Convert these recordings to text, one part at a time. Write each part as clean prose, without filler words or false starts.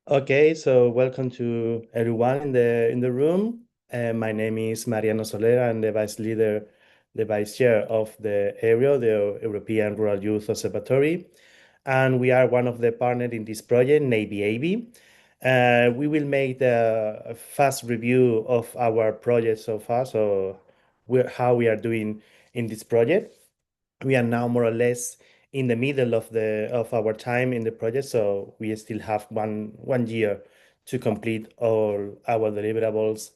Okay, so welcome to everyone in the room. My name is Mariano Solera. I'm the vice leader, the vice chair of the area, the European Rural Youth Observatory, and we are one of the partners in this project, NEVI-EVY. We will make a fast review of our project so far, so how we are doing in this project. We are now more or less in the middle of our time in the project, so we still have one year to complete all our deliverables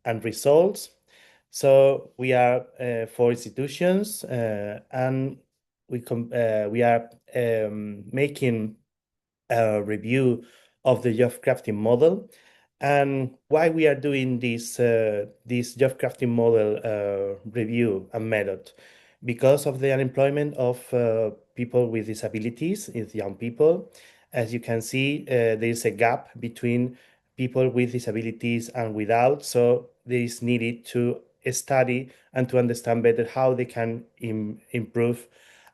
and results. So we are four institutions, and we are making a review of the job crafting model. And why we are doing this job crafting model review and method? Because of the unemployment of people with disabilities, is young people. As you can see, there is a gap between people with disabilities and without. So there is needed to study and to understand better how they can improve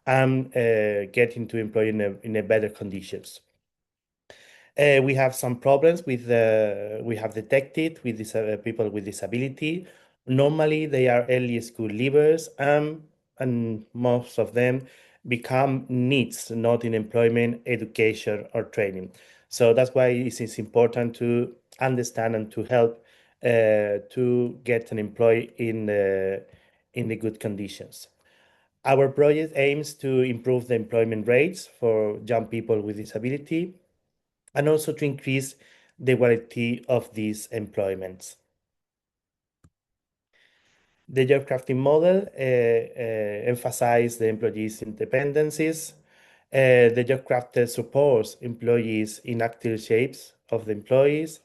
and get into employment in a better conditions. We have some problems with we have detected with people with disability. Normally, they are early school leavers, and most of them become needs, not in employment, education, or training. So that's why it is important to understand and to help to get an employee in the good conditions. Our project aims to improve the employment rates for young people with disability and also to increase the quality of these employments. The job crafting model emphasizes the employees' independencies. The job crafter supports employees in active shapes of the employees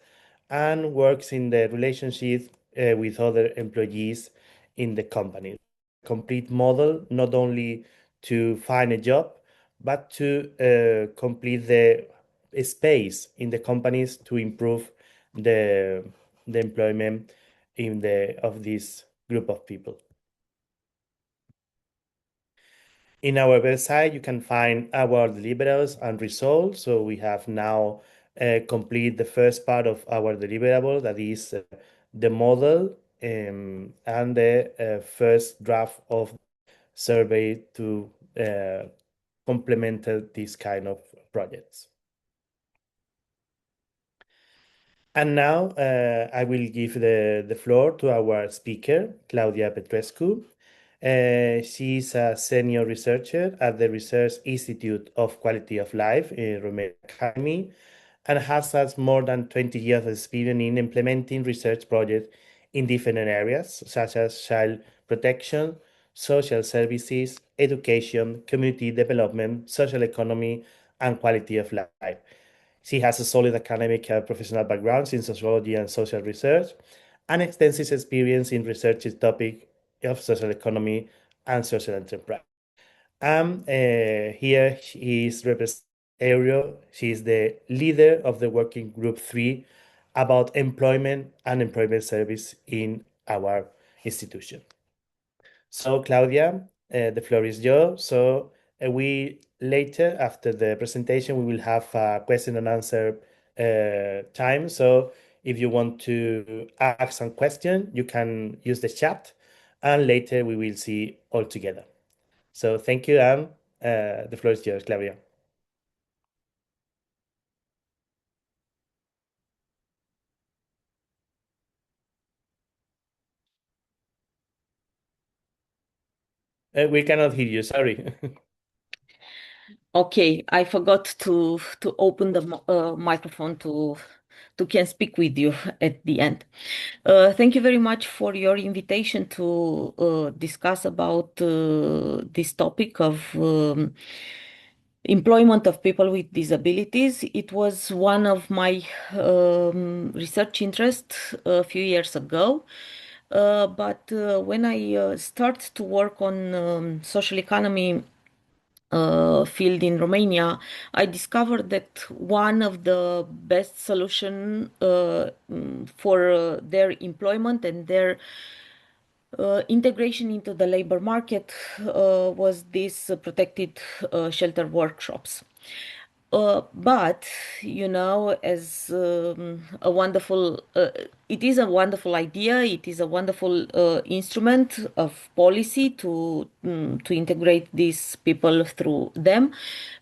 and works in the relationship with other employees in the company. Complete model not only to find a job, but to complete the space in the companies to improve the, the employment of this group of people. In our website, you can find our deliverables and results. So we have now complete the first part of our deliverable, that is the model and the first draft of survey to complement this kind of projects. And now I will give the floor to our speaker, Claudia Petrescu. She's a senior researcher at the Research Institute of Quality of Life in Romania Academy and has more than 20 years of experience in implementing research projects in different areas such as child protection, social services, education, community development, social economy, and quality of life. She has a solid academic and professional background in sociology and social research, and extensive experience in researching topics of social economy and social enterprise. And here she is representing Aero. She is the leader of the working group 3 about employment and employment service in our institution. So, Claudia, the floor is yours. So, we later, after the presentation, we will have a question and answer time. So, if you want to ask some question, you can use the chat, and later we will see all together. So, thank you, and the floor is yours, Claudia. We cannot hear you. Sorry. Okay, I forgot to open the microphone to can speak with you at the end. Thank you very much for your invitation to discuss about this topic of employment of people with disabilities. It was one of my research interests a few years ago. But when I start to work on social economy field in Romania, I discovered that one of the best solution for their employment and their integration into the labor market was these protected shelter workshops. But as a wonderful, it is a wonderful idea. It is a wonderful instrument of policy to integrate these people through them.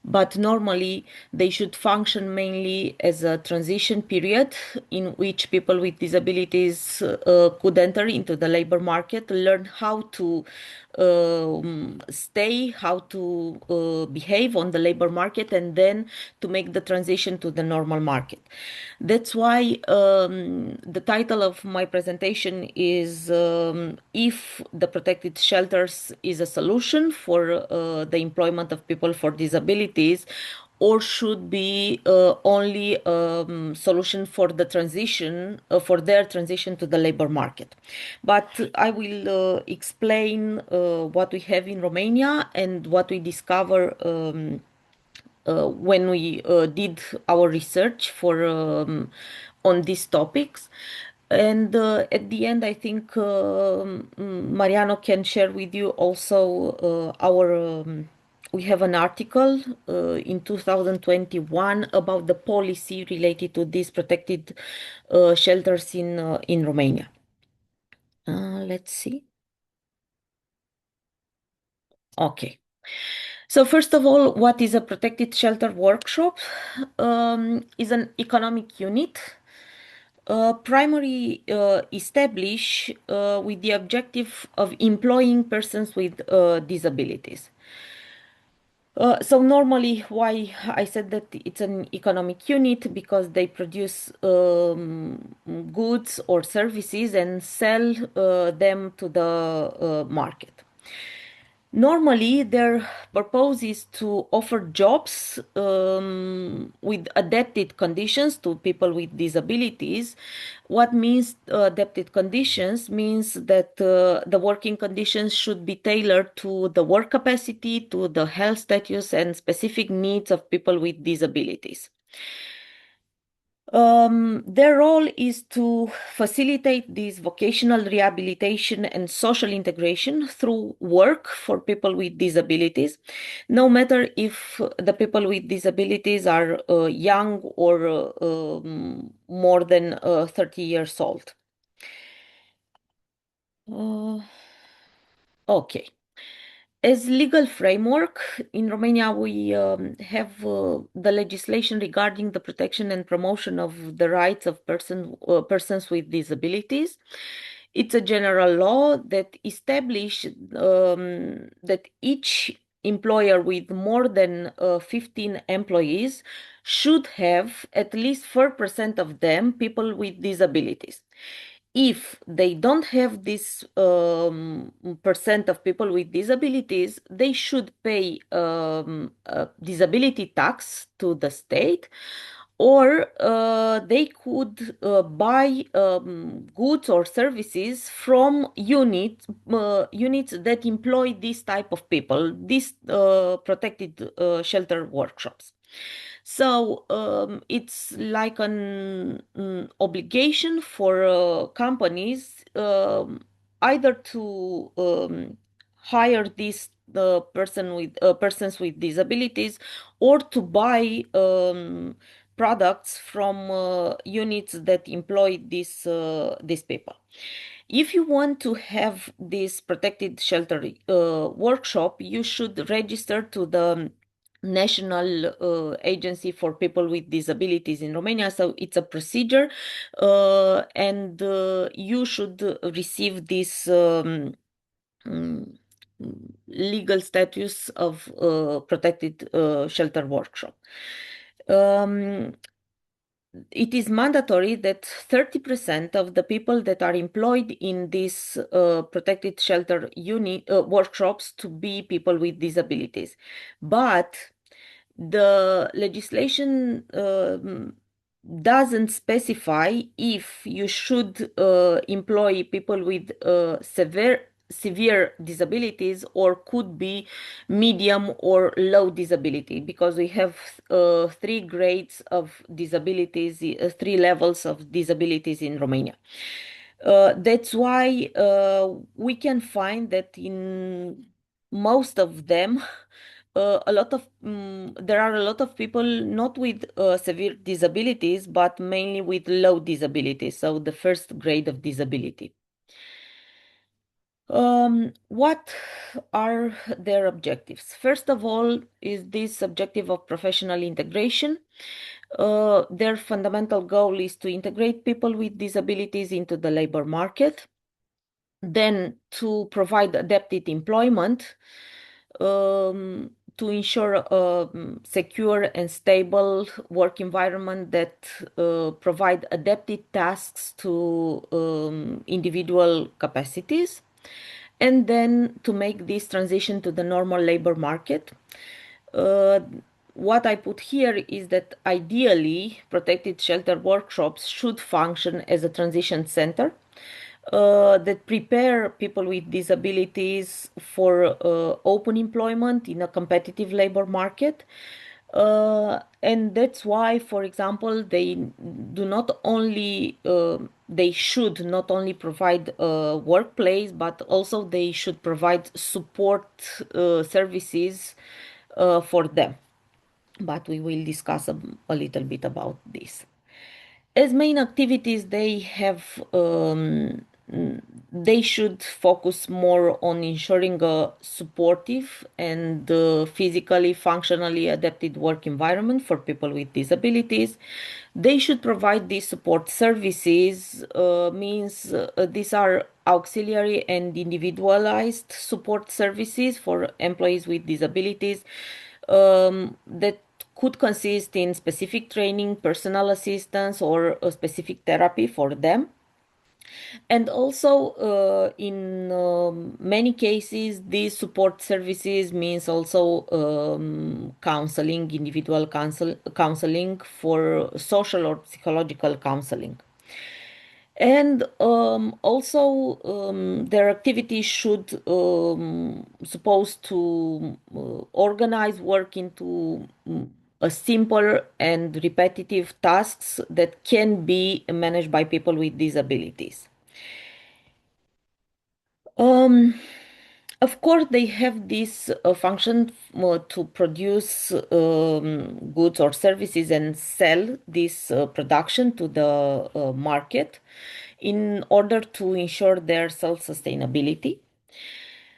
But normally, they should function mainly as a transition period in which people with disabilities could enter into the labor market, learn how to stay, how to behave on the labor market, and then to make the transition to the normal market. That's why the title of my presentation is If the Protected Shelters is a Solution for the Employment of People for Disabilities, or should be only solution for the transition for their transition to the labor market. But I will explain what we have in Romania and what we discover when we did our research for on these topics. And at the end, I think Mariano can share with you also our. We have an article in 2021 about the policy related to these protected shelters in Romania. Let's see. Okay. So first of all, what is a protected shelter workshop? Is an economic unit primary established with the objective of employing persons with disabilities. So normally, why I said that it's an economic unit, because they produce goods or services and sell them to the market. Normally, their purpose is to offer jobs with adapted conditions to people with disabilities. What means adapted conditions? Means that the working conditions should be tailored to the work capacity, to the health status, and specific needs of people with disabilities. Their role is to facilitate this vocational rehabilitation and social integration through work for people with disabilities, no matter if the people with disabilities are young or more than 30 years old. Okay. As legal framework, in Romania, we have the legislation regarding the protection and promotion of the rights of persons with disabilities. It's a general law that establishes that each employer with more than 15 employees should have at least 4% of them people with disabilities. If they don't have this percent of people with disabilities, they should pay a disability tax to the state, or they could buy goods or services from units that employ this type of people, these protected shelter workshops. So it's like an obligation for companies either to hire these persons with disabilities, or to buy products from units that employ these people. If you want to have this protected shelter workshop, you should register to the National Agency for People with Disabilities in Romania. So it's a procedure, and you should receive this mm, legal status of protected shelter workshop. It is mandatory that 30% of the people that are employed in these protected shelter unit workshops to be people with disabilities. But the legislation doesn't specify if you should employ people with severe disabilities, or could be medium or low disability, because we have three grades of disabilities, three levels of disabilities in Romania. That's why we can find that in most of them there are a lot of people not with severe disabilities, but mainly with low disability, so the first grade of disability. What are their objectives? First of all, is this objective of professional integration. Their fundamental goal is to integrate people with disabilities into the labor market, then to provide adapted employment, to ensure a secure and stable work environment that provide adapted tasks to individual capacities, and then to make this transition to the normal labor market. Uh, what I put here is that ideally, protected shelter workshops should function as a transition center that prepare people with disabilities for open employment in a competitive labor market. And that's why, for example, they should not only provide a workplace, but also they should provide support services for them. But we will discuss a little bit about this. As main activities, they should focus more on ensuring a supportive and physically functionally adapted work environment for people with disabilities. They should provide these support services, means these are auxiliary and individualized support services for employees with disabilities, that could consist in specific training, personal assistance, or a specific therapy for them. And also, in many cases, these support services means also counseling, counseling for social or psychological counseling. And also, their activities should supposed to organize work into a simple and repetitive tasks that can be managed by people with disabilities. Um, of course, they have this function to produce goods or services and sell this production to the market in order to ensure their self-sustainability.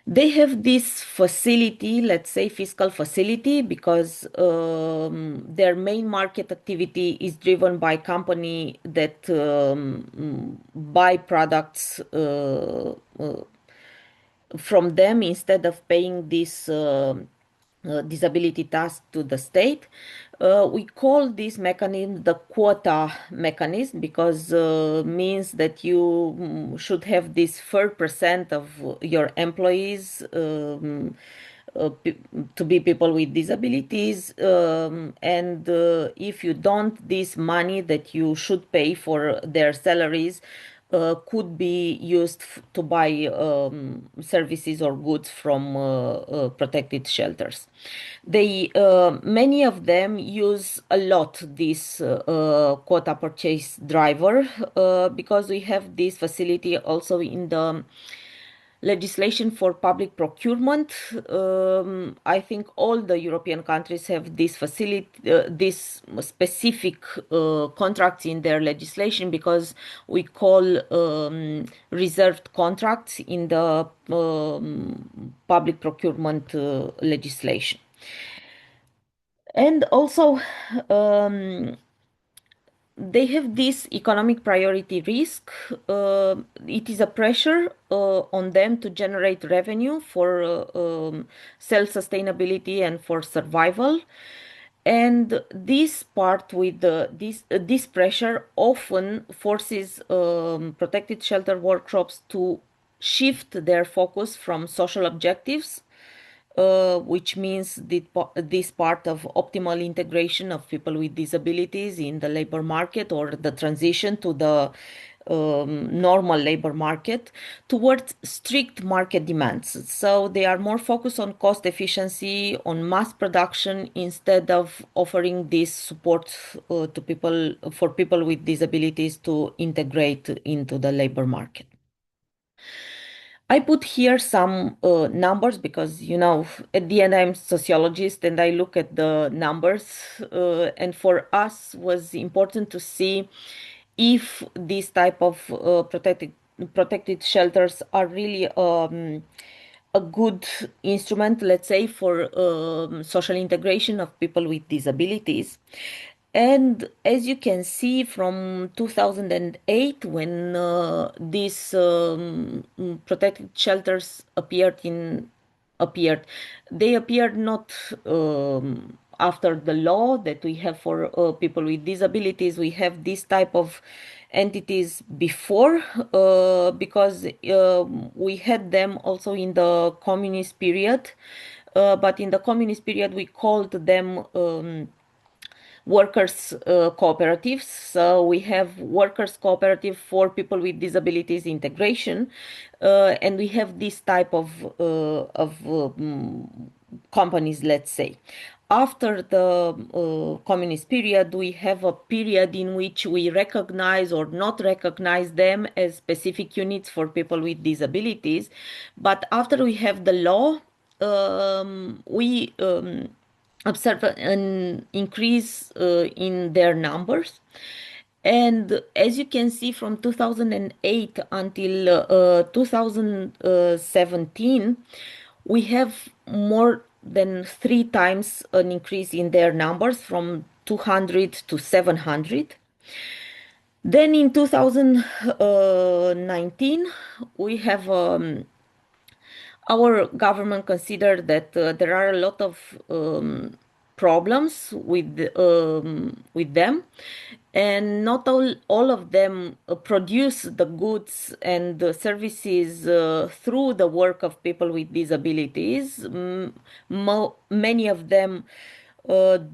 They have this facility, let's say fiscal facility, because their main market activity is driven by company that buy products from them instead of paying this disability tax to the state. We call this mechanism the quota mechanism because means that you should have this 4% of your employees to be people with disabilities, and if you don't, this money that you should pay for their salaries could be used to buy services or goods from protected shelters. Many of them use a lot this quota purchase driver because we have this facility also in the legislation for public procurement. I think all the European countries have this facility, this specific contracts in their legislation because we call reserved contracts in the public procurement legislation. And also, they have this economic priority risk. It is a pressure on them to generate revenue for self-sustainability and for survival. And this part with this pressure often forces protected shelter workshops to shift their focus from social objectives, which means this part of optimal integration of people with disabilities in the labor market or the transition to the normal labor market towards strict market demands. So they are more focused on cost efficiency, on mass production, instead of offering this support to people for people with disabilities to integrate into the labor market. I put here some numbers because, at the end I'm sociologist and I look at the numbers. And for us was important to see if these type of protected shelters are really a good instrument, let's say, for social integration of people with disabilities. And as you can see from 2008, when these protected shelters appeared, they appeared not after the law that we have for people with disabilities. We have this type of entities before, because we had them also in the communist period. But in the communist period, we called them workers cooperatives. So we have workers cooperative for people with disabilities integration, and we have this type of companies, let's say. After the communist period, we have a period in which we recognize or not recognize them as specific units for people with disabilities. But after we have the law, we observe an increase in their numbers. And as you can see, from 2008 until 2017, we have more than three times an increase in their numbers from 200 to 700. Then in 2019, we have our government considered that there are a lot of problems with them, and not all of them produce the goods and the services through the work of people with disabilities. Many of them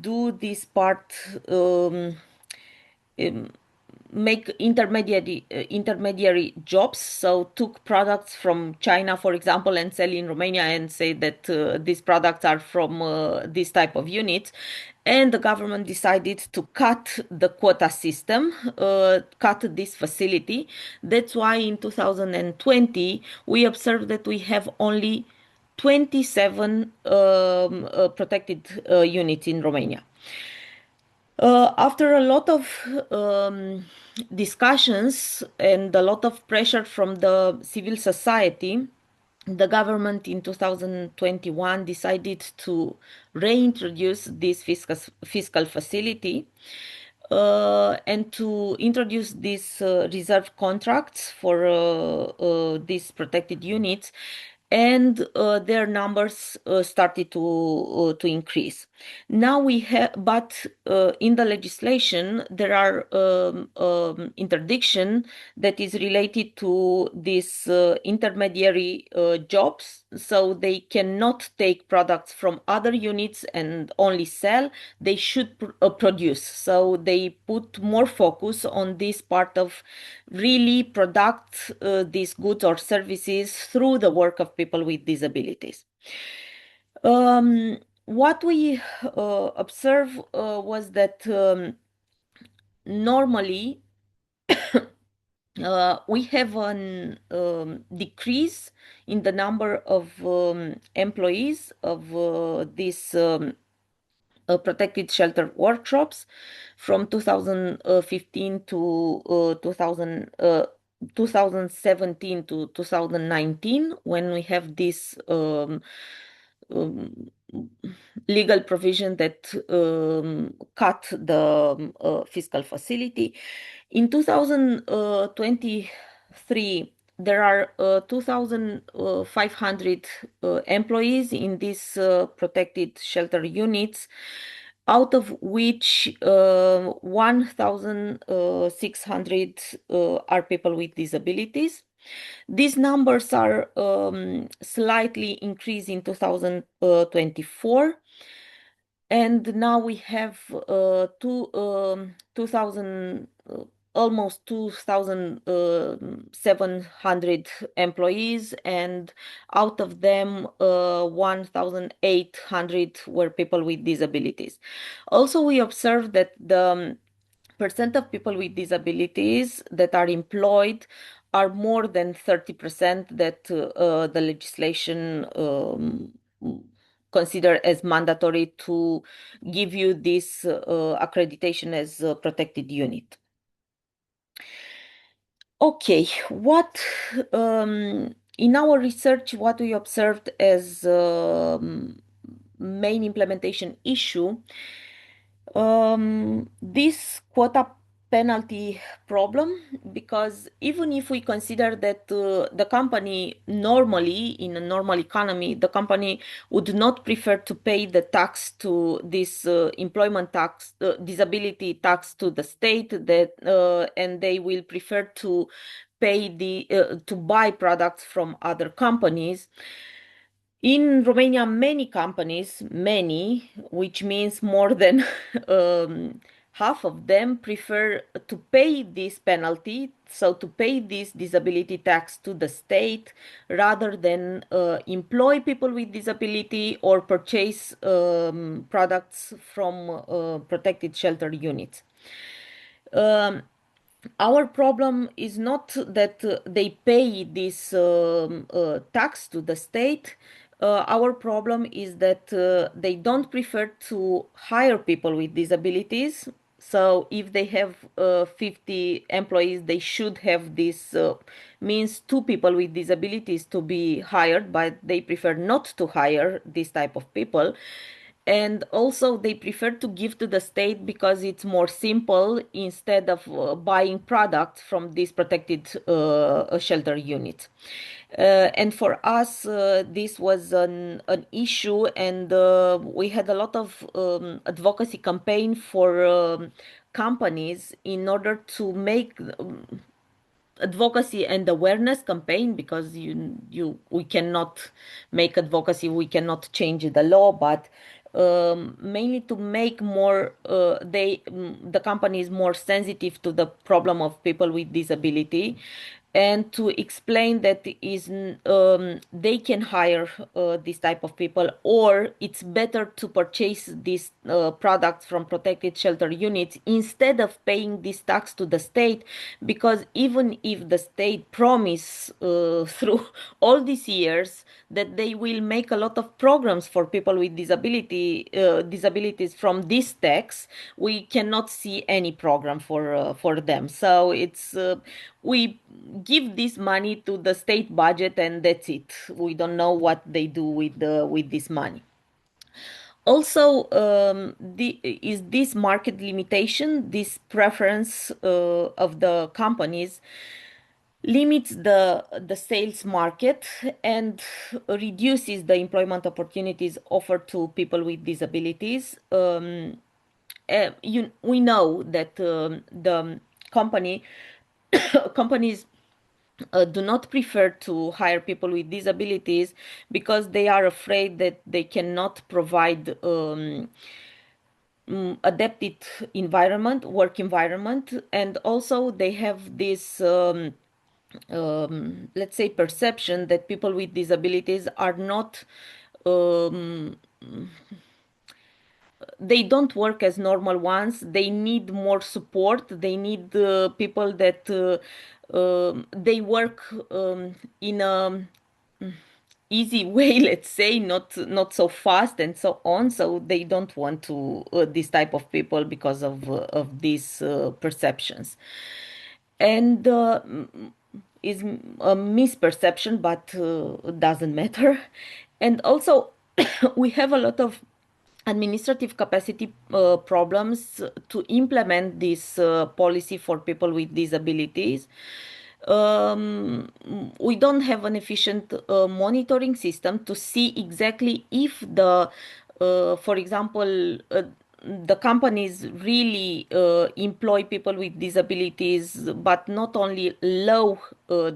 do this part, um, make intermediary jobs, so took products from China, for example, and sell in Romania and say that these products are from this type of units. And the government decided to cut the quota system, cut this facility. That's why in 2020 we observed that we have only 27 protected units in Romania. After a lot of discussions and a lot of pressure from the civil society, the government in 2021 decided to reintroduce this fiscal facility, and to introduce these reserve contracts for these protected units, and their numbers started to increase. Now we have, but in the legislation there are interdiction that is related to these intermediary jobs, so they cannot take products from other units and only sell. They should produce, so they put more focus on this part of really product these goods or services through the work of people with disabilities. What we observe was that normally we have an decrease in the number of employees of these protected shelter workshops from 2015 to 2017 to 2019, when we have this um, legal provision that cut the fiscal facility. In 2023, there are 2,500 employees in these protected shelter units, out of which 1,600 are people with disabilities. These numbers are slightly increased in 2024. And now we have 2,000, almost 2,700 employees, and out of them, 1,800 were people with disabilities. Also, we observed that the percent of people with disabilities that are employed are more than 30% that the legislation consider as mandatory to give you this accreditation as a protected unit. Okay, what in our research, what we observed as main implementation issue, this quota penalty problem, because even if we consider that the company normally, in a normal economy, the company would not prefer to pay the tax to this employment tax, disability tax to the state, that and they will prefer to pay the to buy products from other companies. In Romania, many companies, many, which means more than half of them, prefer to pay this penalty, so to pay this disability tax to the state, rather than employ people with disability or purchase products from protected shelter units. Our problem is not that they pay this tax to the state. Our problem is that they don't prefer to hire people with disabilities. So if they have 50 employees, they should have this means two people with disabilities to be hired, but they prefer not to hire this type of people. And also they prefer to give to the state because it's more simple, instead of buying products from these protected shelter units. And for us, this was an issue, and we had a lot of advocacy campaign for companies in order to make advocacy and awareness campaign, because we cannot make advocacy, we cannot change the law, but mainly to make more the company is more sensitive to the problem of people with disability, and to explain that is they can hire this type of people, or it's better to purchase these products from protected shelter units instead of paying this tax to the state, because even if the state promise through all these years that they will make a lot of programs for people with disabilities from this tax, we cannot see any program for them. So it's we give this money to the state budget, and that's it. We don't know what they do with this money. Also, is this market limitation, this preference of the companies, limits the sales market and reduces the employment opportunities offered to people with disabilities. We know that the company companies do not prefer to hire people with disabilities because they are afraid that they cannot provide adapted environment, work environment, and also they have this let's say perception that people with disabilities are not um, they don't work as normal ones. They need more support. They need people that they work in a easy way, let's say, not so fast and so on. So they don't want to this type of people because of these perceptions. And is a misperception, but doesn't matter. And also, we have a lot of administrative capacity problems to implement this policy for people with disabilities. We don't have an efficient monitoring system to see exactly if for example, the companies really employ people with disabilities, but not only low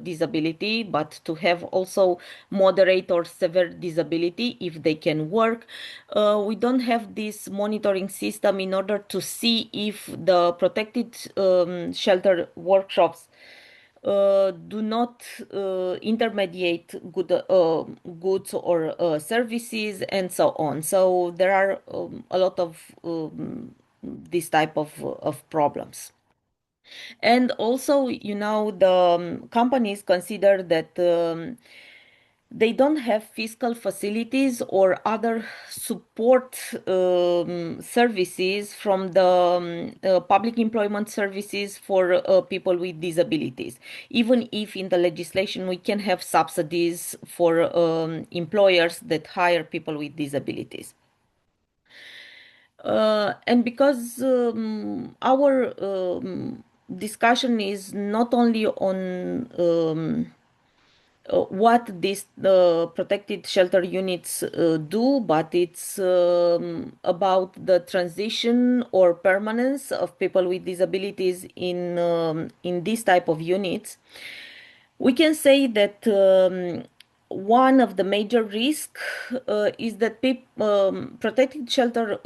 disability, but to have also moderate or severe disability if they can work. We don't have this monitoring system in order to see if the protected shelter workshops do not intermediate goods or services and so on. So there are a lot of this type of problems. And also, the companies consider that they don't have fiscal facilities or other support services from the public employment services for people with disabilities. Even if in the legislation we can have subsidies for employers that hire people with disabilities. And because our discussion is not only on what these protected shelter units do, but it's about the transition or permanence of people with disabilities in this type of units. We can say that one of the major risks is that protected shelter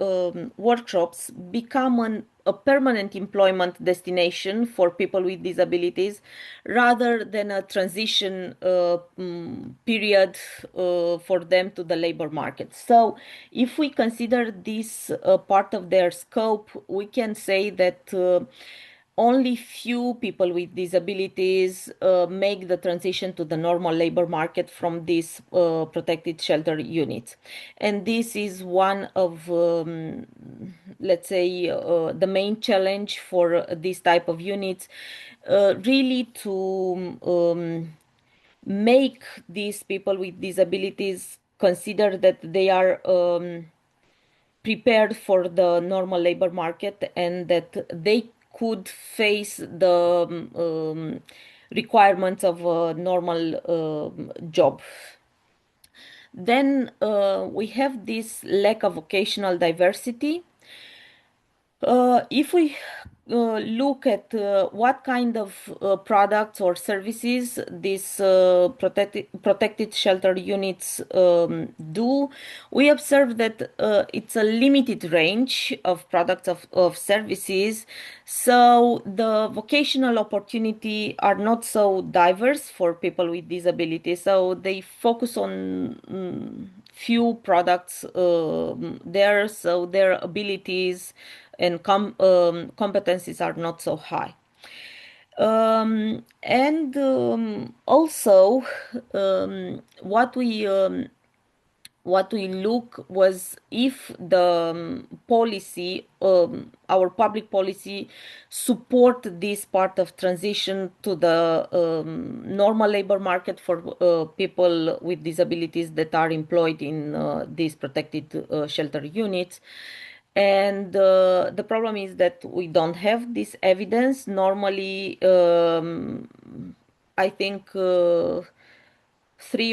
workshops become a permanent employment destination for people with disabilities rather than a transition period for them to the labor market. So, if we consider this part of their scope, we can say that only few people with disabilities make the transition to the normal labor market from these protected shelter units. And this is one of, let's say, the main challenge for this type of units, really to make these people with disabilities consider that they are prepared for the normal labor market and that they could face the requirements of a normal job. Then we have this lack of vocational diversity. If we look at what kind of products or services these protected shelter units do, we observe that it's a limited range of products of services. So the vocational opportunity are not so diverse for people with disabilities. So they focus on few products there, so their abilities and competencies are not so high. And also, what we look was if the policy, our public policy, support this part of transition to the normal labor market for people with disabilities that are employed in these protected shelter units. And the problem is that we don't have this evidence. Normally, I think 3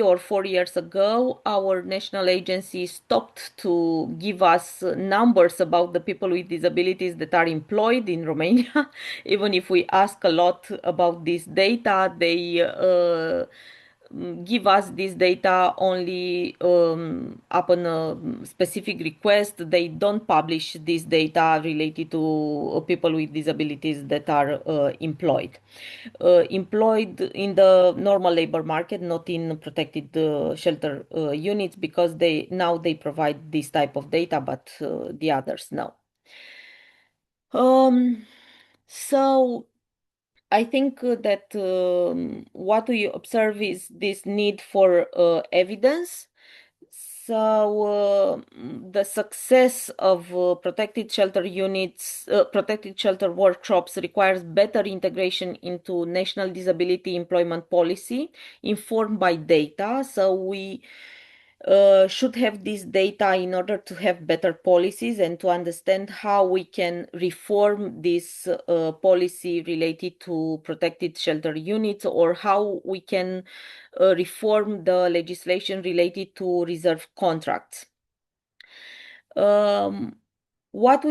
or 4 years ago, our national agency stopped to give us numbers about the people with disabilities that are employed in Romania. Even if we ask a lot about this data, they give us this data only upon a specific request. They don't publish this data related to people with disabilities that are employed in the normal labor market, not in protected shelter units, because they provide this type of data, but the others no. Um, so I think that what we observe is this need for evidence. So the success of protected shelter units, protected shelter workshops requires better integration into national disability employment policy informed by data. So we should have this data in order to have better policies and to understand how we can reform this policy related to protected shelter units, or how we can reform the legislation related to reserve contracts. Um, what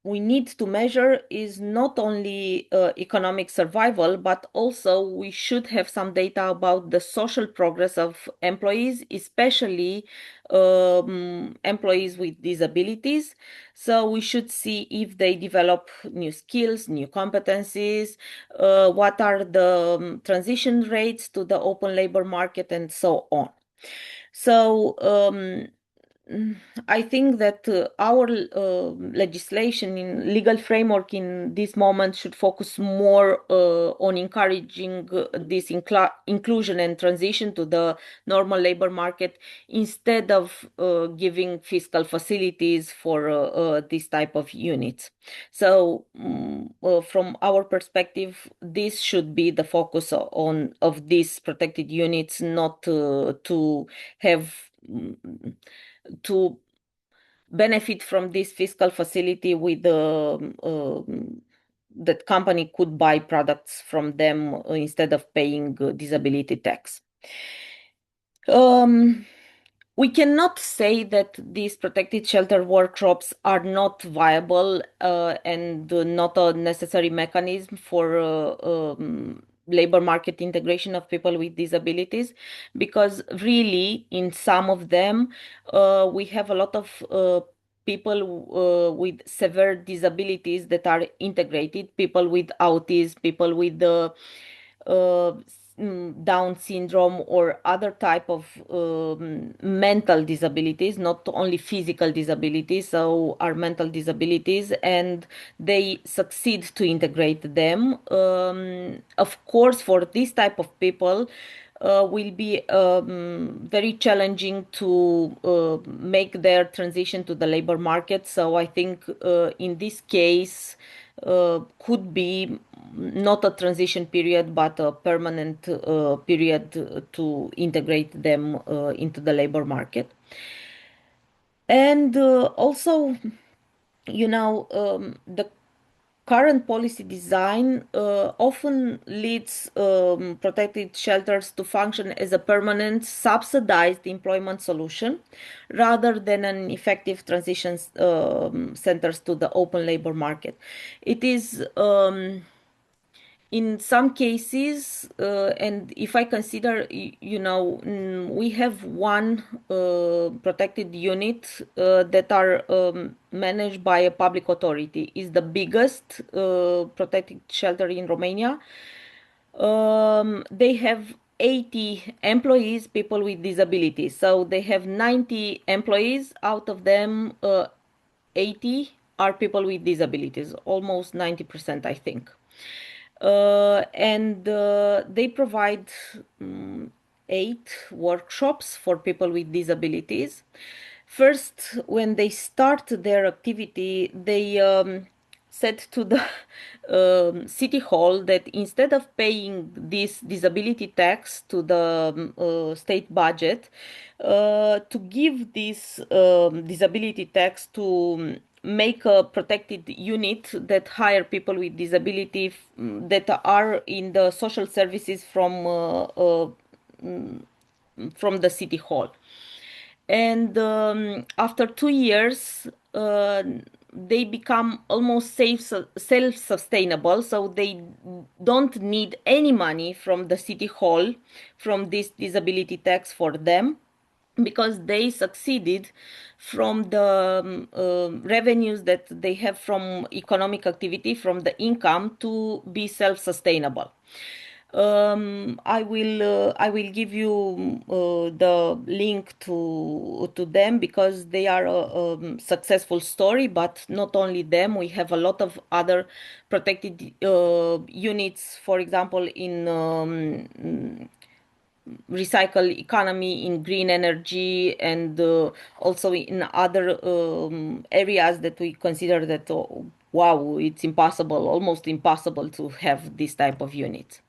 we need to measure is not only economic survival, but also we should have some data about the social progress of employees, especially employees with disabilities. So we should see if they develop new skills, new competencies, what are the transition rates to the open labor market, and so on. So I think that our legislation in legal framework in this moment should focus more on encouraging this inclusion and transition to the normal labor market instead of giving fiscal facilities for this type of units. So, from our perspective, this should be the focus on of these protected units, not to have to benefit from this fiscal facility with that company could buy products from them instead of paying disability tax. We cannot say that these protected shelter workshops are not viable and not a necessary mechanism for labor market integration of people with disabilities, because really, in some of them, we have a lot of people with severe disabilities that are integrated, people with autism, people with uh, Down syndrome or other type of mental disabilities, not only physical disabilities, so are mental disabilities, and they succeed to integrate them. Of course, for this type of people, will be very challenging to make their transition to the labor market. So I think in this case could be not a transition period, but a permanent period to integrate them into the labor market. And also, the current policy design often leads protected shelters to function as a permanent subsidized employment solution rather than an effective transition centers to the open labor market. It is in some cases, and if I consider, we have one protected unit that are managed by a public authority, is the biggest protected shelter in Romania. They have 80 employees, people with disabilities. So they have 90 employees, out of them 80 are people with disabilities, almost 90%, I think. And they provide 8 workshops for people with disabilities. First, when they start their activity, they said to the city hall that instead of paying this disability tax to the state budget, to give this disability tax to make a protected unit that hire people with disability that are in the social services from the city hall. And after 2 years, they become almost self-sustainable, so they don't need any money from the city hall from this disability tax for them, because they succeeded from the revenues that they have from economic activity, from the income, to be self-sustainable. I will give you the link to them, because they are a successful story. But not only them, we have a lot of other protected units, for example, in recycle economy, in green energy, and also in other areas that we consider that, oh, wow, it's impossible, almost impossible to have this type of unit.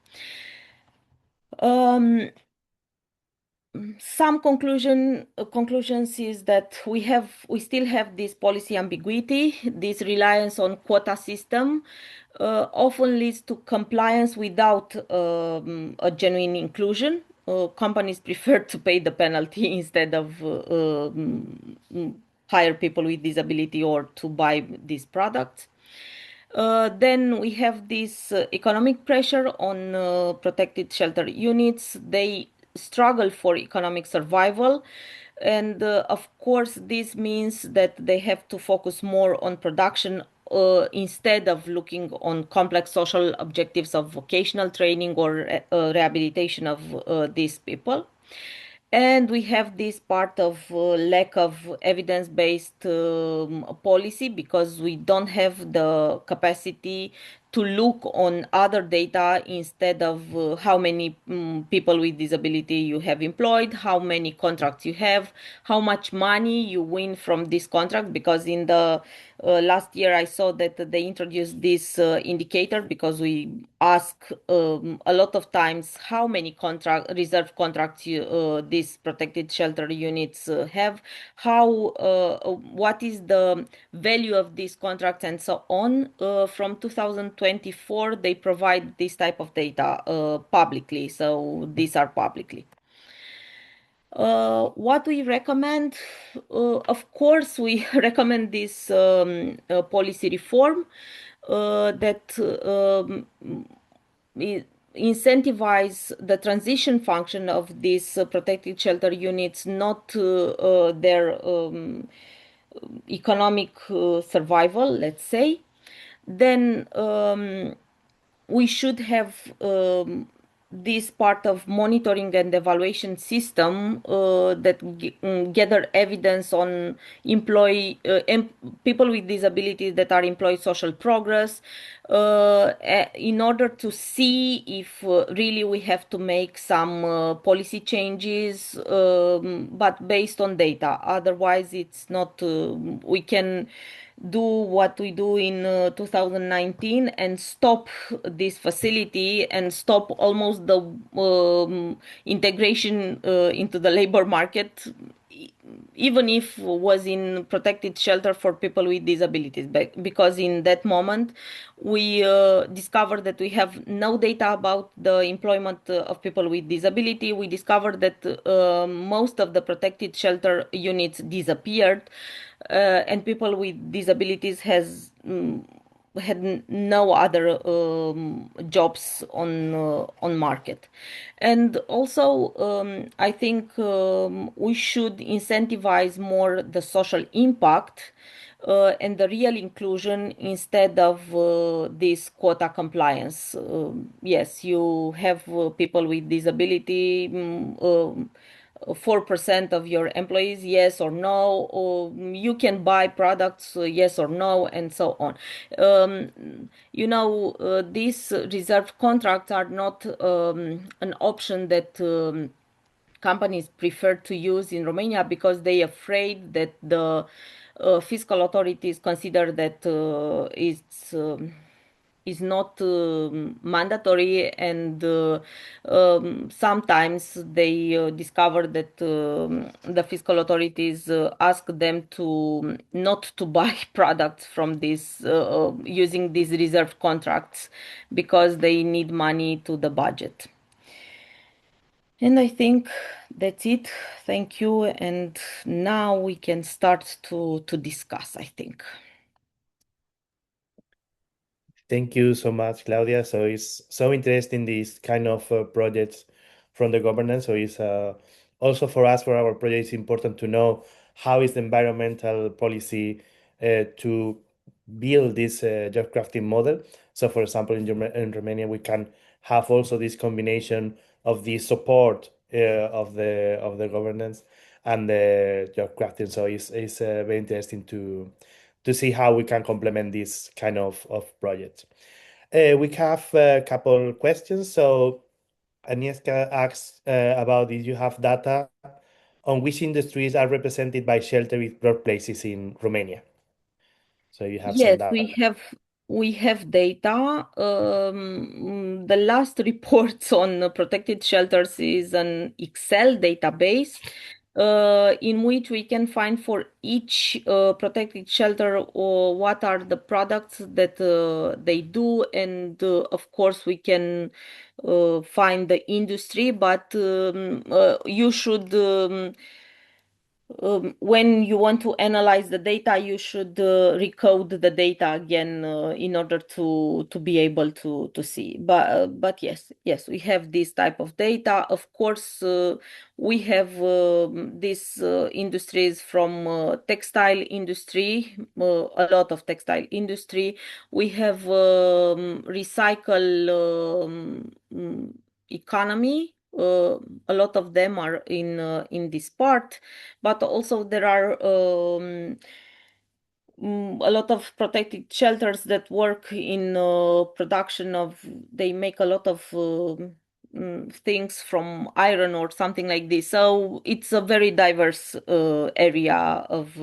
Um, some conclusions is that we still have this policy ambiguity. This reliance on quota system often leads to compliance without a genuine inclusion. Companies prefer to pay the penalty instead of hire people with disability or to buy these products. Then we have this economic pressure on protected shelter units. They struggle for economic survival. And of course, this means that they have to focus more on production instead of looking on complex social objectives of vocational training or rehabilitation of these people. And we have this part of lack of evidence-based policy because we don't have the capacity to look on other data instead of how many people with disability you have employed, how many contracts you have, how much money you win from this contract. Because in the last year I saw that they introduced this indicator because we ask a lot of times how many reserve contracts these protected shelter units have, what is the value of these contracts and so on. From 2024 they provide this type of data publicly, so these are publicly. What we recommend, of course, we recommend this policy reform that incentivize the transition function of these protected shelter units, not their economic survival, let's say. Then we should have this part of monitoring and evaluation system that gather evidence on people with disabilities that are employed social progress in order to see if really we have to make some policy changes, but based on data. Otherwise, it's not, we can do what we do in 2019 and stop this facility and stop almost the integration into the labor market, even if was in protected shelter for people with disabilities. Because in that moment we discovered that we have no data about the employment of people with disability. We discovered that most of the protected shelter units disappeared, and people with disabilities had no other jobs on market. And also I think we should incentivize more the social impact and the real inclusion instead of this quota compliance. Yes, you have people with disability, 4% of your employees, yes or no, or you can buy products, yes or no, and so on. These reserved contracts are not an option that companies prefer to use in Romania because they are afraid that the fiscal authorities consider that is not mandatory, and sometimes they discover that the fiscal authorities ask them to not to buy products from this using these reserved contracts because they need money to the budget. And I think that's it. Thank you. And now we can start to discuss, I think. Thank you so much, Claudia. So it's so interesting these kind of projects from the governance. So it's also for us, for our project, it's important to know how is the environmental policy to build this job crafting model. So for example, in Romania, we can have also this combination of the support of the governance and the job crafting. So it's very interesting to see how we can complement this kind of projects. We have a couple questions. So Agnieszka asks about if you have data on which industries are represented by sheltered workplaces in Romania. So you have some Yes, data. we have data. The last reports on protected shelters is an Excel database in which we can find for each protected shelter what are the products that they do, and of course we can find the industry, but you should. When you want to analyze the data, you should recode the data again in order to be able to see. But yes, we have this type of data. Of course, we have these industries from textile industry, a lot of textile industry. We have recycle economy. a lot of them are in this part, but also there are a lot of protected shelters that work in production of, they make a lot of things from iron or something like this. So it's a very diverse area of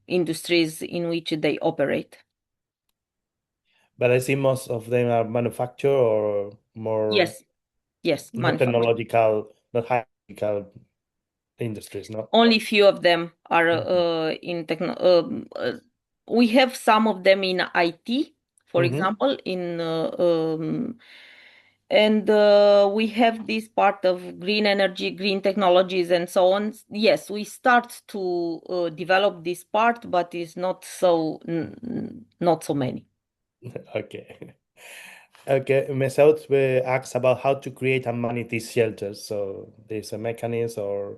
industries in which they operate. But I see most of them are manufacture or more Yes, yes, not manufacturing. technological, not high technical industries, no? Only few of them are Mhm. in techno. We have some of them in IT, for Mhm. example, in and we have this part of green energy, green technologies, and so on. Yes, we start to develop this part, but it's not so not so many. Okay. Okay, Mesaut asks about how to create and manage these shelters. So there's a mechanism or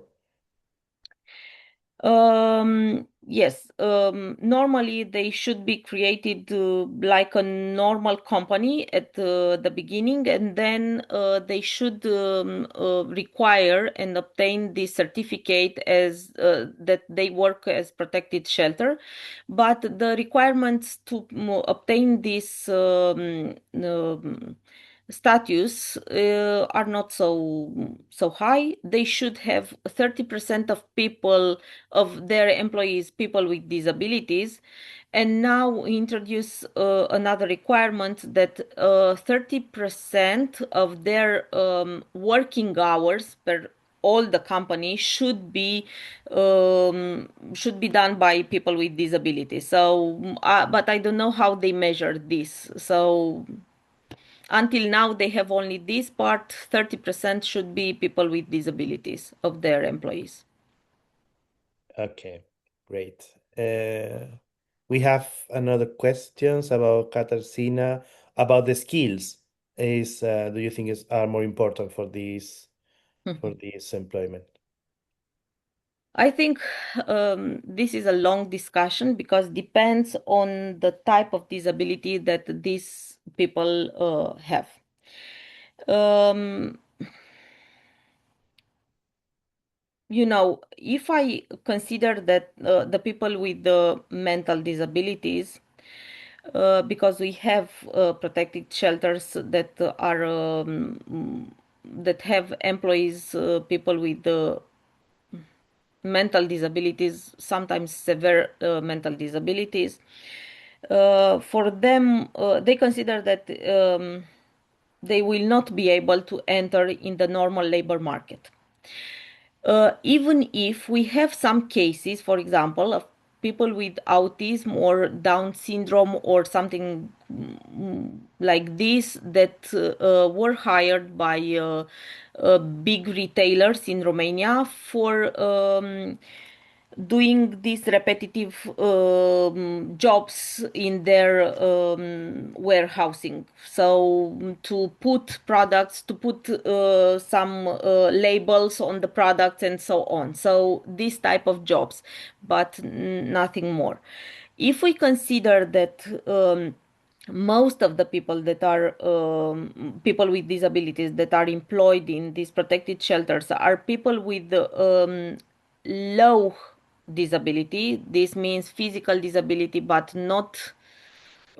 Yes, normally they should be created like a normal company at the beginning, and then they should require and obtain the certificate as that they work as protected shelter. But the requirements to obtain this status are not so high. They should have 30% of people of their employees people with disabilities, and now we introduce another requirement that 30% of their working hours per all the company should be done by people with disabilities. So but I don't know how they measure this. So until now they have only this part. 30% should be people with disabilities of their employees. okay, great. We have another questions about Katarzyna about the skills. Do you think are more important for this employment? I think this is a long discussion because depends on the type of disability that these people have. Um, if I consider that the people with the mental disabilities, because we have protected shelters that have employees, people with mental disabilities, sometimes severe mental disabilities. For them, they consider that they will not be able to enter in the normal labor market. Even if we have some cases, for example, of people with autism or Down syndrome or something like this that were hired by big retailers in Romania for doing these repetitive jobs in their warehousing. So to put products, to put some labels on the products and so on. So this type of jobs, but nothing more. If we consider that most of the people that are people with disabilities that are employed in these protected shelters are people with low disability. This means physical disability, but not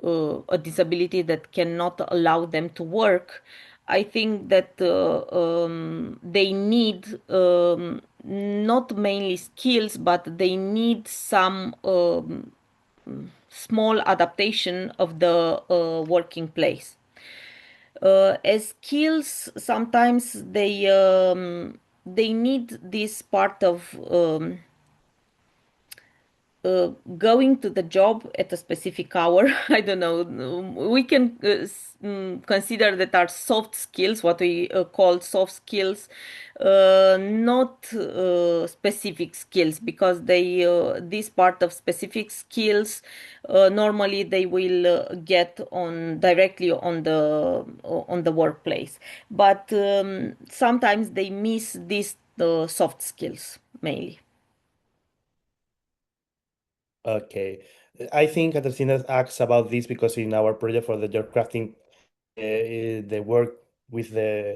a disability that cannot allow them to work. I think that they need not mainly skills, but they need some small adaptation of the working place. As skills, sometimes they need this part of going to the job at a specific hour. I don't know. We can consider that are soft skills, what we call soft skills, not specific skills, because they this part of specific skills normally they will get on directly on the workplace. But sometimes they miss these soft skills mainly. Okay. I think Katarzyna asks about this because in our project for the job crafting, the work with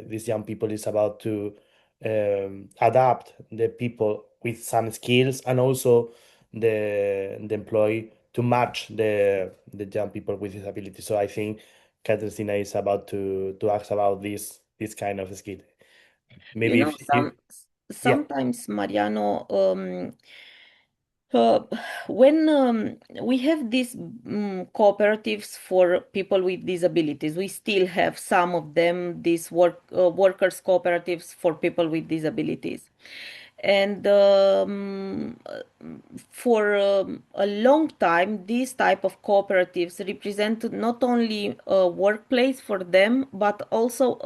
these young people is about to adapt the people with some skills and also the employee to match the young people with disabilities. So I think Katarzyna is about to ask about this kind of skill. You Maybe know, if yeah. sometimes, Mariano, uh, when we have these cooperatives for people with disabilities, we still have some of them, these workers' cooperatives for people with disabilities. And for a long time, these type of cooperatives represent not only a workplace for them, but also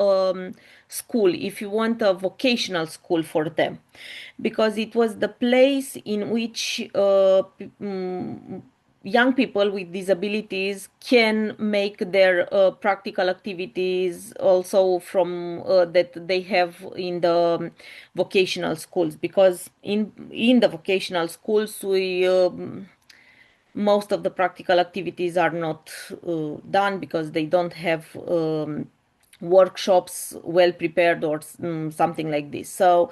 school, if you want, a vocational school for them, because it was the place in which young people with disabilities can make their practical activities also from that they have in the vocational schools, because in the vocational schools we most of the practical activities are not done because they don't have workshops well prepared or something like this. So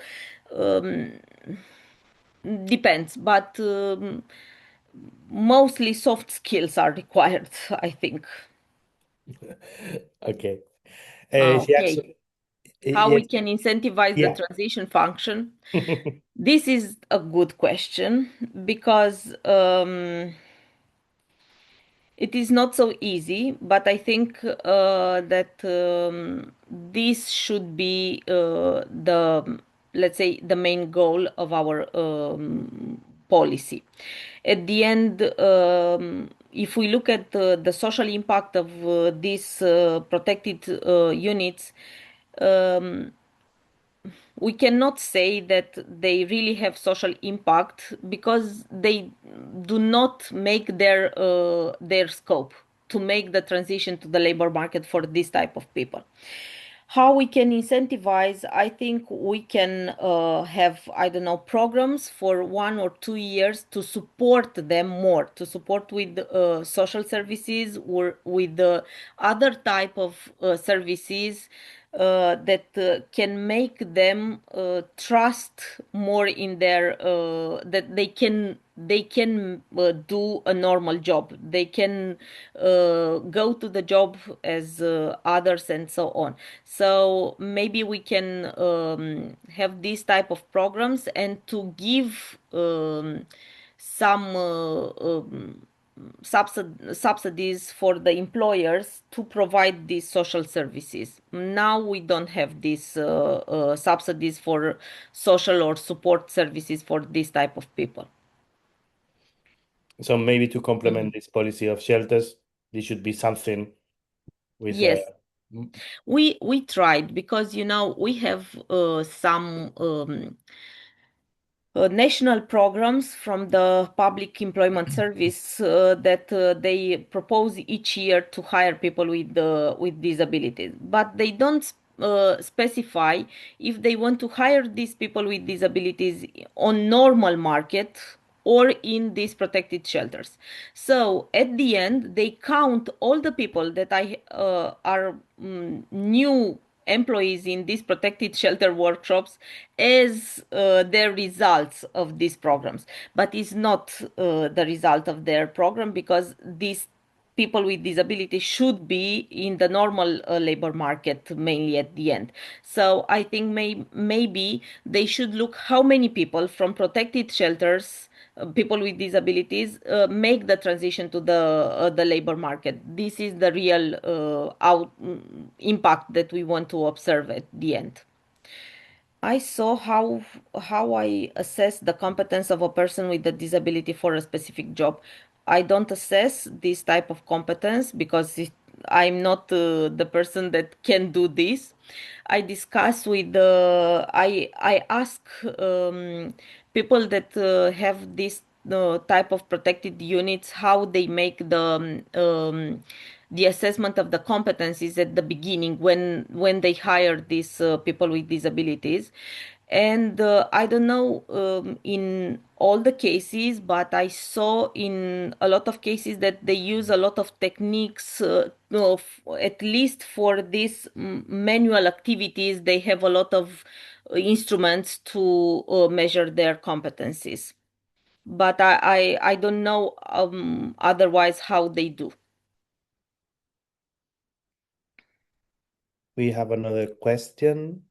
depends, but mostly soft skills are required, I think. Okay. She Okay. actually How we yes. can incentivize the Yeah. transition function? This is a good question because it is not so easy, but I think that this should be let's say, the main goal of our policy. At the end, if we look at the social impact of these protected units, we cannot say that they really have social impact because they do not make their scope to make the transition to the labor market for this type of people. How we can incentivize? I think we can have, I don't know, programs for 1 or 2 years to support them more, to support with social services or with other type of services that can make them trust more in their that they can do a normal job. They can go to the job as others and so on. So maybe we can have these type of programs and to give some subsidies for the employers to provide these social services. Now we don't have these subsidies for social or support services for this type of people. So maybe to Mhm. complement this policy of shelters, this should be something with a. Yes, we tried because we have some national programs from the Public Employment Service that they propose each year to hire people with disabilities, but they don't specify if they want to hire these people with disabilities on normal market or in these protected shelters. So at the end, they count all the people that are new employees in these protected shelter workshops as their results of these programs, but it's not the result of their program because these people with disabilities should be in the normal labor market mainly at the end. So I think maybe they should look how many people from protected shelters, people with disabilities, make the transition to the labor market. This is the real impact that we want to observe at the end. I saw how I assess the competence of a person with a disability for a specific job. I don't assess this type of competence because I'm not the person that can do this. I discuss with I ask people that have this type of protected units how they make the assessment of the competencies at the beginning when they hire these people with disabilities. And I don't know, in all the cases, but I saw in a lot of cases that they use a lot of techniques, at least for these manual activities, they have a lot of instruments to measure their competencies. But I don't know otherwise how they do. We have another question.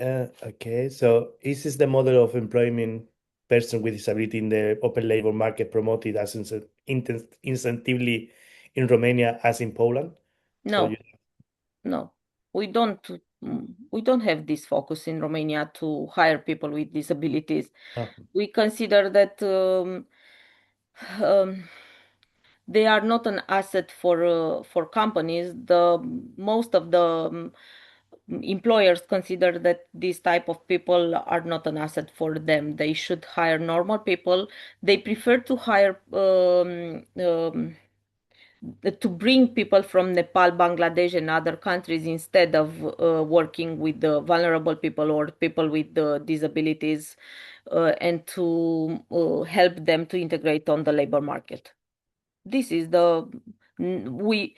Uh, okay, so is this the model of employment person with disability in the open labor market promoted as incentively in Romania as in Poland? So you, No, no, we don't. We don't have this focus in Romania to hire people with disabilities. oh, We consider that um, they are not an asset for companies. The most of the employers consider that this type of people are not an asset for them. They should hire normal people. They prefer to hire to bring people from Nepal, Bangladesh, and other countries instead of working with the vulnerable people or people with disabilities, and to help them to integrate on the labor market. This is the we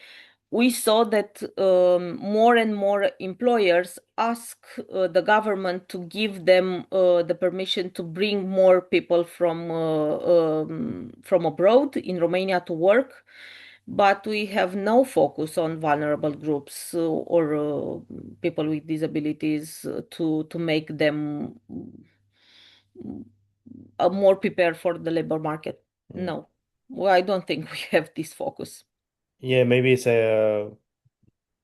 we saw that more and more employers ask the government to give them the permission to bring more people from abroad in Romania to work, but we have no focus on vulnerable groups or people with disabilities to make them more prepared for the labor market. mm. No, well, I don't think we have this focus. Yeah, maybe it's a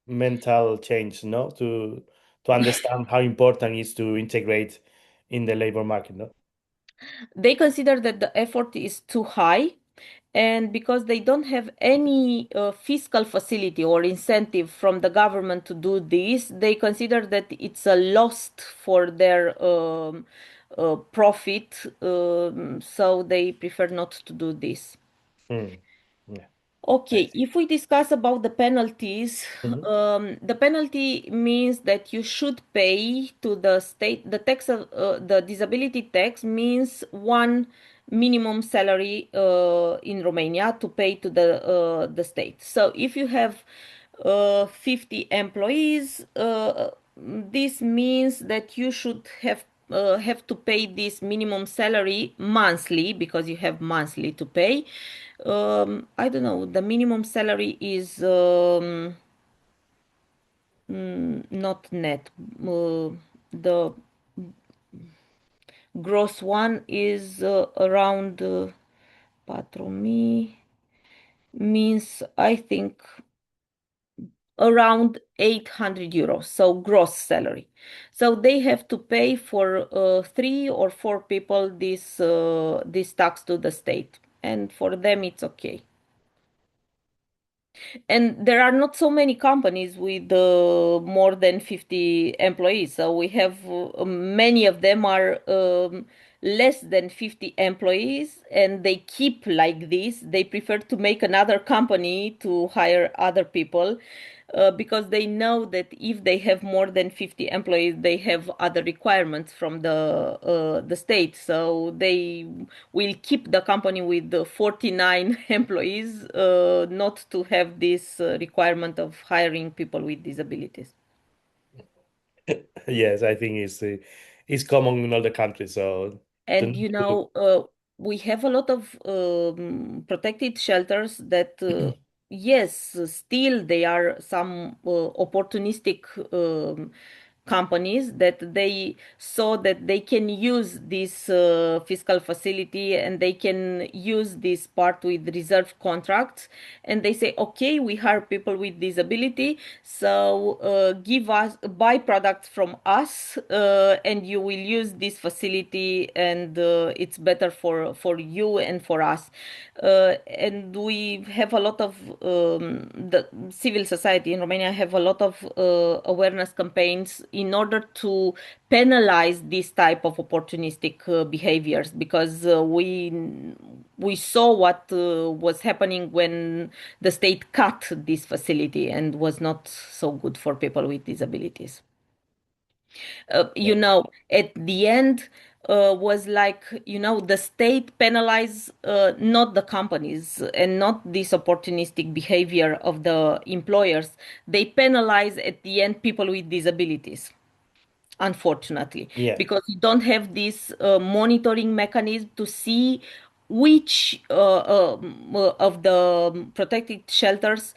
mental change, no, to understand how important it is to integrate in the labor market, no? They consider that the effort is too high, and because they don't have any fiscal facility or incentive from the government to do this, they consider that it's a loss for their profit, so they prefer not to do this. Mm. Yeah, I Okay, see. if we discuss about the penalties, Mhm. the penalty means that you should pay to the state. The tax of the disability tax means one minimum salary in Romania to pay to the state. So if you have 50 employees, this means that you should have to pay this minimum salary monthly because you have monthly to pay. I don't know. The minimum salary is not net. The gross one is around 4.000 means I think around 800 euros, so gross salary. So they have to pay for 3 or 4 people this tax to the state, and for them it's okay. And there are not so many companies with more than 50 employees. So we have many of them are less than 50 employees, and they keep like this. They prefer to make another company to hire other people because they know that if they have more than 50 employees, they have other requirements from the state. So they will keep the company with the 49 employees, not to have this requirement of hiring people with disabilities. Yes, I think it's common in all the countries. So to And not to, we have a lot of protected shelters that, yes, still they are some opportunistic companies that they saw that they can use this fiscal facility and they can use this part with reserve contracts, and they say, okay, we hire people with disability, so give us buy products from us, and you will use this facility, and it's better for you and for us. And we have a lot of the civil society in Romania have a lot of awareness campaigns in order to penalize this type of opportunistic behaviors, because we saw what was happening when the state cut this facility and was not so good for people with disabilities. You Yeah. know, at the end, was like, the state penalize not the companies and not this opportunistic behavior of the employers. They penalize at the end people with disabilities, unfortunately, Yeah. because you don't have this monitoring mechanism to see which of the protected shelters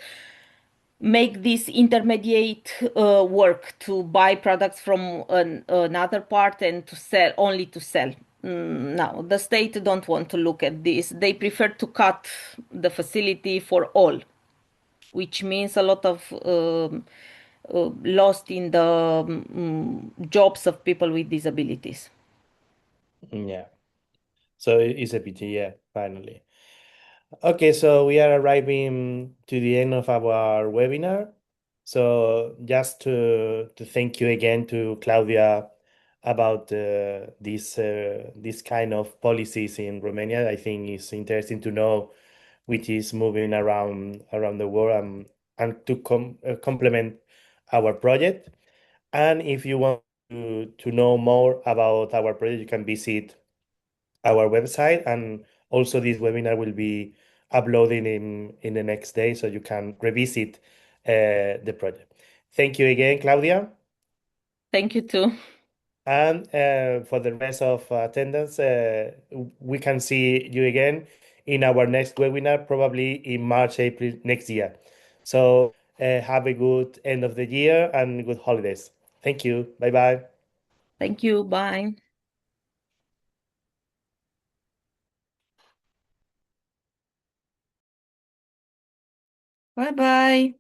make this intermediate work to buy products from another part and to sell, only to sell. No, the state don't want to look at this. They prefer to cut the facility for all, which means a lot of lost in the jobs of people with disabilities. Yeah. So it's a pity, yeah, finally. Okay, so we are arriving to the end of our webinar. So just to thank you again to Claudia about this kind of policies in Romania. I think it's interesting to know which is moving around the world, and to complement our project. And if you want to know more about our project, you can visit our website, and also this webinar will be uploading in the next day, so you can revisit the project. Thank you again, Claudia. Thank you too. And for the rest of attendance, we can see you again in our next webinar, probably in March, April next year. So have a good end of the year and good holidays. Thank you. Bye bye. Thank you. Bye. Bye bye.